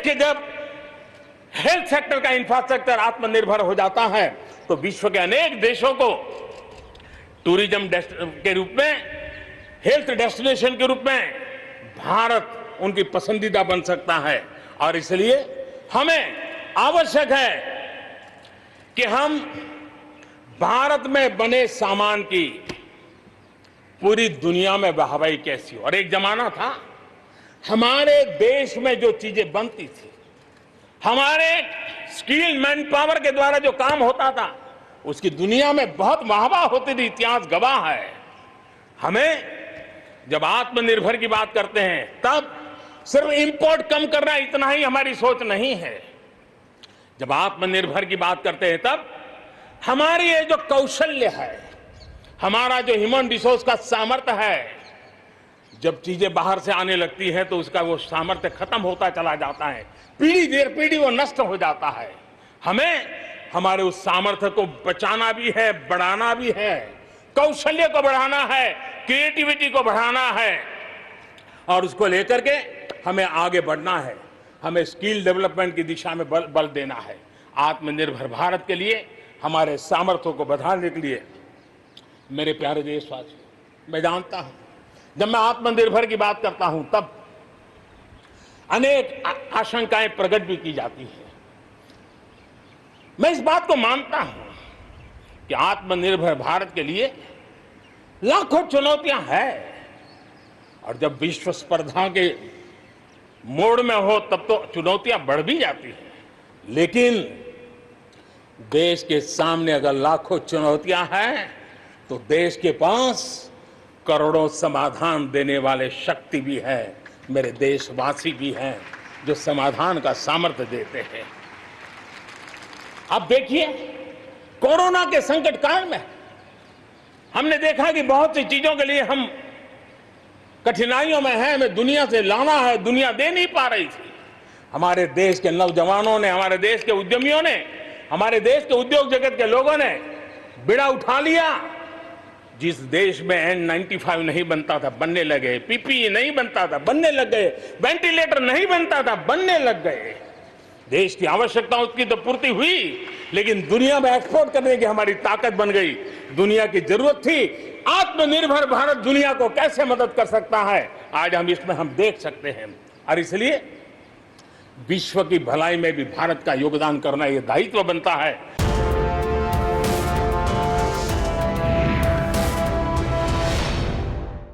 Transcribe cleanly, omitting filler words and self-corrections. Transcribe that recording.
देखिए, जब health sector का इंफ्रास्ट्रक्चर आत्मनिर्भर हो जाता है तो विश्व के अनेक देशों को टूरिज्म के रूप में, हेल्थ डेस्टिनेशन के रूप में भारत उनकी पसंदीदा बन सकता है। और इसलिए हमें आवश्यक है कि हम भारत में बने सामान की पूरी दुनिया में वाहवाही कैसी हो। और एक जमाना था हमारे देश में जो चीजें बनती थी, हमारे स्किल मैन पावर के द्वारा जो काम होता था, उसकी दुनिया में बहुत वाहवाह होती थी, इतिहास गवाह है। हमें जब आत्मनिर्भर की बात करते हैं तब सिर्फ इंपोर्ट कम करना इतना ही हमारी सोच नहीं है। जब आत्मनिर्भर की बात करते हैं तब हमारी ये जो कौशल्य है, हमारा जो ह्यूमन रिसोर्स का सामर्थ्य है, जब चीजें बाहर से आने लगती हैं तो उसका वो सामर्थ्य खत्म होता चला जाता है, पीढ़ी दर पीढ़ी वो नष्ट हो जाता है। हमें हमारे उस सामर्थ्य को बचाना भी है, बढ़ाना भी है, कौशल्य को बढ़ाना है, क्रिएटिविटी को बढ़ाना है और उसको लेकर के हमें आगे बढ़ना है। हमें स्किल डेवलपमेंट की दिशा में बल देना है। आत्मनिर्भर भारत के लिए, हमारे सामर्थ्य को बढ़ाने के लिए, मेरे प्यारे देशवासियों, मैं जानता हूं जब मैं आत्मनिर्भर की बात करता हूं तब अनेक आशंकाएं प्रकट भी की जाती हैं। मैं इस बात को मानता हूं कि आत्मनिर्भर भारत के लिए लाखों चुनौतियां हैं और जब विश्व स्पर्धा के मोड़ में हो तब तो चुनौतियां बढ़ भी जाती हैं, लेकिन देश के सामने अगर लाखों चुनौतियां हैं तो देश के पास करोड़ों समाधान देने वाले शक्ति भी है, मेरे देशवासी भी हैं जो समाधान का सामर्थ्य देते हैं। अब देखिए, कोरोना के संकट काल में हमने देखा कि बहुत सी चीजों के लिए हम कठिनाइयों में हैं, हमें दुनिया से लाना है, दुनिया दे नहीं पा रही थी। हमारे देश के नौजवानों ने, हमारे देश के उद्यमियों ने, हमारे देश के उद्योग जगत के लोगों ने बिड़ा उठा लिया। जिस देश में N95 नहीं बनता था, बनने लगे, PPE नहीं बनता था, बनने लग गए, वेंटिलेटर नहीं बनता था, बनने लग गए। देश की आवश्यकताओं की तो पूर्ति हुई, लेकिन दुनिया में एक्सपोर्ट करने की हमारी ताकत बन गई। दुनिया की जरूरत थी, आत्मनिर्भर भारत दुनिया को कैसे मदद कर सकता है, आज हम इसमें हम देख सकते हैं। और इसलिए विश्व की भलाई में भी भारत का योगदान करना यह दायित्व बनता है।